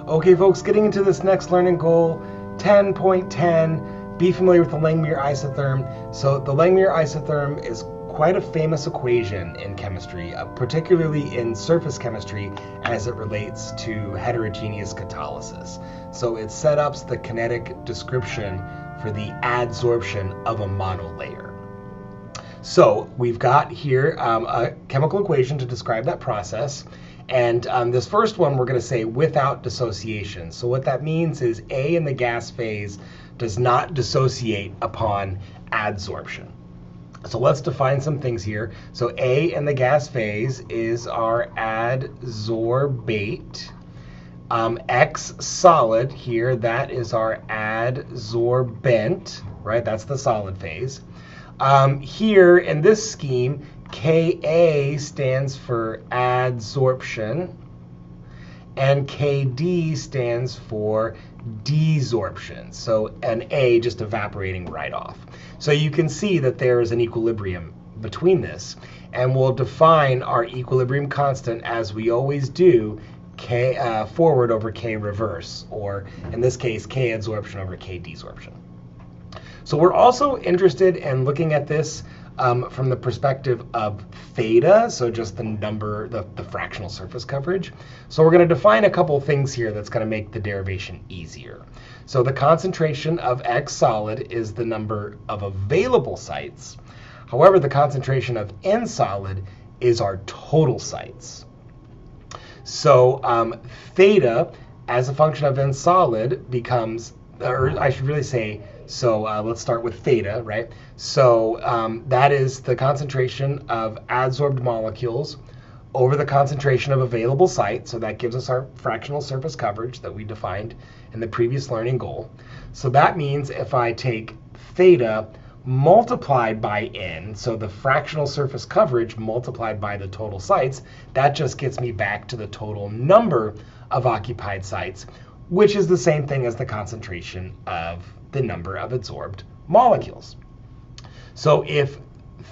Okay, folks, getting into this next learning goal, 10.10, be familiar with the Langmuir isotherm. So the Langmuir isotherm is quite a famous equation in chemistry, particularly in surface chemistry as it relates to heterogeneous catalysis. So it set up the kinetic description for the adsorption of a monolayer. So we've got here a chemical equation to describe that process. And this first one, we're going to say without dissociation. So what that means is A in the gas phase does not dissociate upon adsorption. So let's define some things here. So A in the gas phase is our adsorbate. X solid here, that is our adsorbent, right? That's the solid phase. Here in this scheme, Ka stands for adsorption, and Kd stands for desorption. So an A just evaporating right off. So you can see that there is an equilibrium between this, and we'll define our equilibrium constant as we always do, K forward over K reverse, or in this case, K adsorption over K desorption. So we're also interested in looking at this from the perspective of theta, so just the number, the fractional surface coverage. So we're going to define a couple things here that's going to make the derivation easier. So the concentration of X solid is the number of available sites. However, the concentration of N solid is our total sites. So theta as a function of N solid becomes, or I should really say, so let's start with theta, right? So that is the concentration of adsorbed molecules over the concentration of available sites. So that gives us our fractional surface coverage that we defined in the previous learning goal. So that means if I take theta multiplied by N, so the fractional surface coverage multiplied by the total sites, that just gets me back to the total number of occupied sites, which is the same thing as the concentration of the number of adsorbed molecules. So if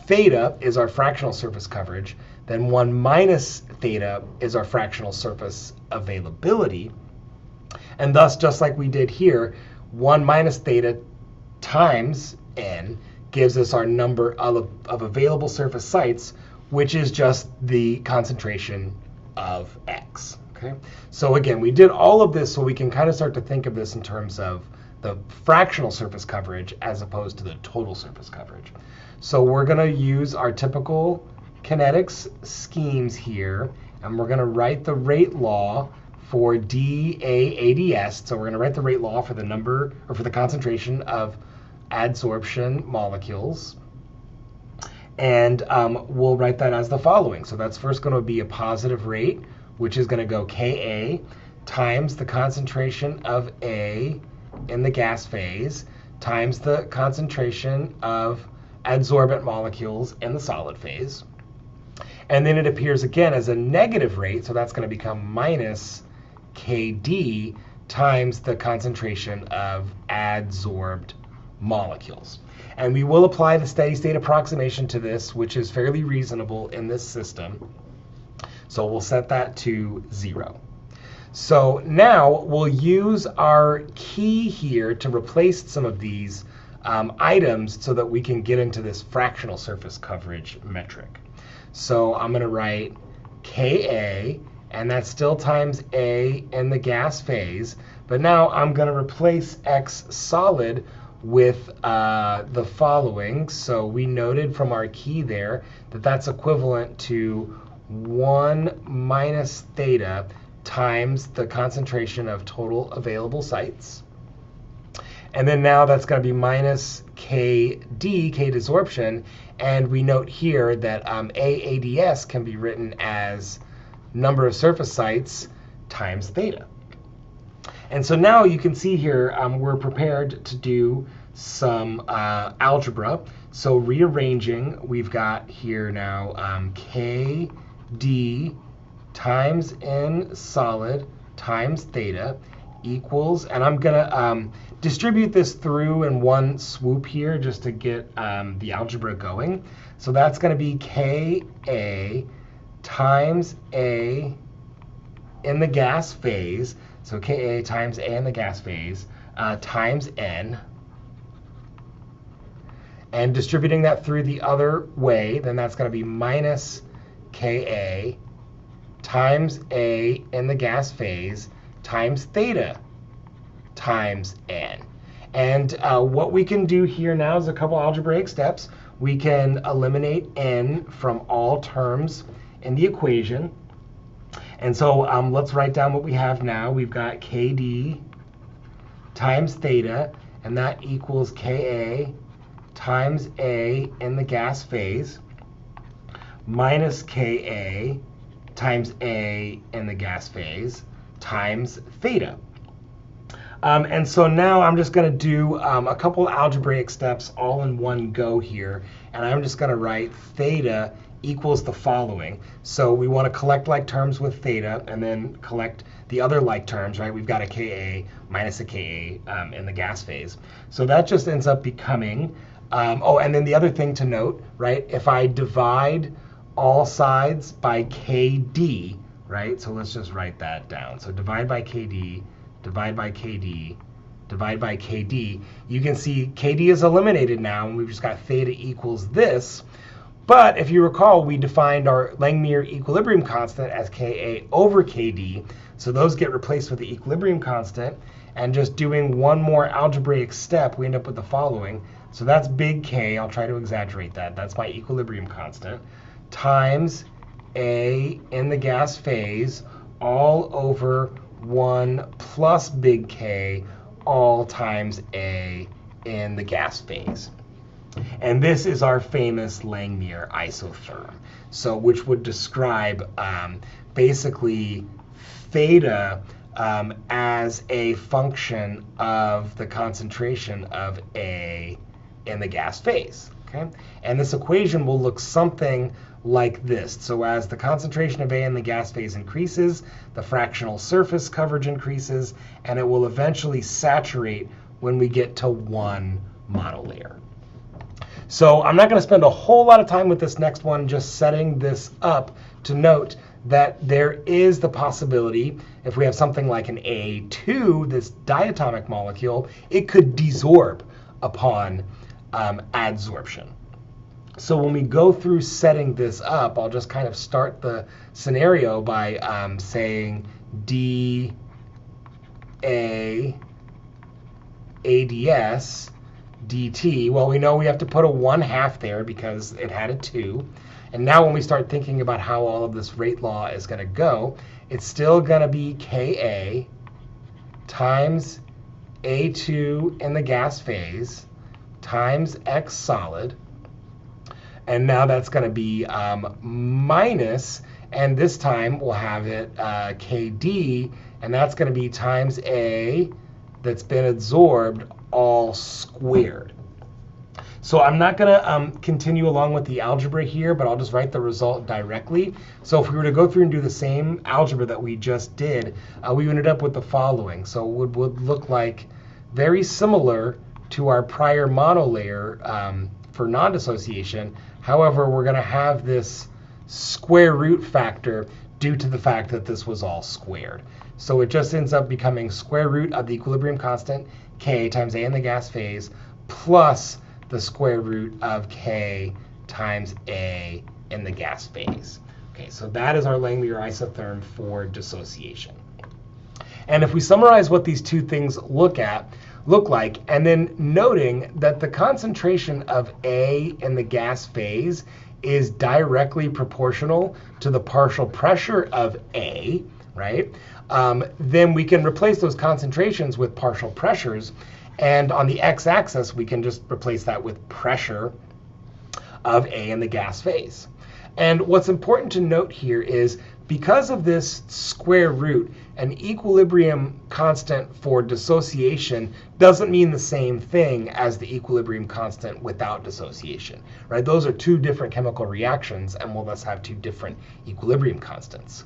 theta is our fractional surface coverage, then 1 minus theta is our fractional surface availability. And thus, just like we did here, 1 minus theta times N gives us our number of available surface sites, which is just the concentration of X. Okay? So again, we did all of this so we can kind of start to think of this in terms of the fractional surface coverage as opposed to the total surface coverage. So we're going to use our typical kinetics schemes here, and we're going to write the rate law for dAADS. So we're going to write the rate law for the number, or for the concentration of adsorption molecules. And we'll write that as the following. So that's first going to be a positive rate, which is going to go Ka times the concentration of A in the gas phase times the concentration of adsorbent molecules in the solid phase. And then it appears again as a negative rate, so that's going to become minus Kd times the concentration of adsorbed molecules. And we will apply the steady state approximation to this, which is fairly reasonable in this system. So we'll set that to 0. So now we'll use our key here to replace some of these items so that we can get into this fractional surface coverage metric. So I'm going to write Ka, and that's still times A in the gas phase. But now I'm going to replace X solid with the following. So we noted from our key there that that's equivalent to 1 minus theta times the concentration of total available sites. And then now that's going to be minus Kd, K desorption, and we note here that AADS can be written as number of surface sites times theta. And so now you can see here we're prepared to do some algebra. So rearranging, we've got here now Kd times N solid times theta equals, and I'm going to distribute this through in one swoop here just to get the algebra going. So that's going to be Ka times A in the gas phase. So Ka times A in the gas phase times N. And distributing that through the other way, then that's going to be minus Ka times A in the gas phase times theta times N. And what we can do here now is a couple algebraic steps. We can eliminate N from all terms in the equation. And so let's write down what we have now. We've got Kd times theta, and that equals Ka times A in the gas phase minus Ka times A in the gas phase times theta. And so now I'm just going to do a couple algebraic steps all in one go here. And I'm just going to write theta equals the following. So we want to collect like terms with theta and then collect the other like terms, right? We've got a Ka minus a Ka in the gas phase. So that just ends up becoming, oh, and then the other thing to note, right? If I divide all sides by Kd, right? So let's just write that down. So divide by Kd, divide by Kd, divide by Kd. You can see Kd is eliminated now, and we've just got theta equals this. But if you recall, we defined our Langmuir equilibrium constant as Ka over Kd. So those get replaced with the equilibrium constant. And just doing one more algebraic step, we end up with the following. So that's big K. I'll try to exaggerate that. That's my equilibrium constant. Times A in the gas phase all over 1 plus big K all times A in the gas phase. And this is our famous Langmuir isotherm, so which would describe basically theta as a function of the concentration of A in the gas phase. Okay? And this equation will look something like this. So as the concentration of A in the gas phase increases, the fractional surface coverage increases, and it will eventually saturate when we get to 1 monolayer. So I'm not going to spend a whole lot of time with this next one, just setting this up to note that there is the possibility, if we have something like an A2, this diatomic molecule, it could desorb upon adsorption. So when we go through setting this up, I'll just kind of start the scenario by saying dA ADS dt. Well, we know we have to put a 1/2 there because it had a 2. And now when we start thinking about how all of this rate law is going to go, it's still going to be Ka times A2 in the gas phase times X solid. And now that's going to be minus, and this time we'll have it Kd, and that's going to be times A that's been adsorbed all squared. So I'm not going to continue along with the algebra here, but I'll just write the result directly. So if we were to go through and do the same algebra that we just did, we ended up with the following. So it would look like very similar to our prior monolayer for non-dissociation. However, we're going to have this square root factor due to the fact that this was all squared. So it just ends up becoming square root of the equilibrium constant, K times A in the gas phase, plus the square root of K times A in the gas phase. Okay, so that is our Langmuir isotherm for dissociation. And if we summarize what these two things look like, and then noting that the concentration of A in the gas phase is directly proportional to the partial pressure of A, right? Then we can replace those concentrations with partial pressures. And on the x-axis, we can just replace that with pressure of A in the gas phase. And what's important to note here is because of this square root, an equilibrium constant for dissociation doesn't mean the same thing as the equilibrium constant without dissociation, right? Those are two different chemical reactions and will thus have two different equilibrium constants.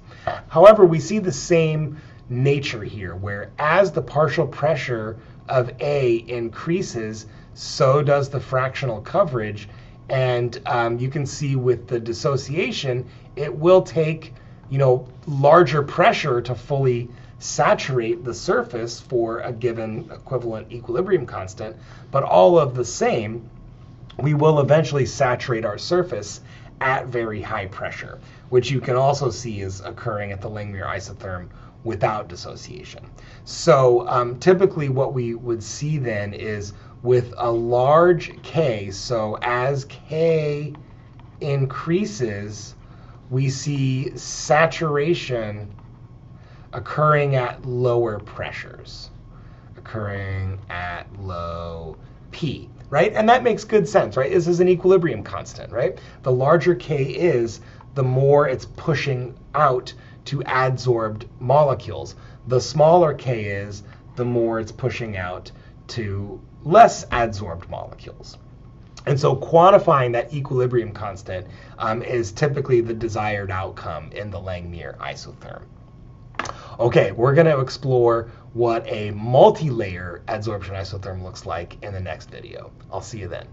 However, we see the same nature here, where as the partial pressure of A increases, so does the fractional coverage. And you can see with the dissociation, it will take larger pressure to fully saturate the surface for a given equivalent equilibrium constant, but all of the same, we will eventually saturate our surface at very high pressure, which you can also see is occurring at the Langmuir isotherm without dissociation. So typically what we would see then is with a large K, so as K increases, we see saturation occurring at lower pressures, occurring at low P, right? And that makes good sense, right? This is an equilibrium constant, right? The larger K is, the more it's pushing out to adsorbed molecules. The smaller K is, the more it's pushing out to less adsorbed molecules. And so quantifying that equilibrium constant is typically the desired outcome in the Langmuir isotherm. Okay, we're going to explore what a multi-layer adsorption isotherm looks like in the next video. I'll see you then.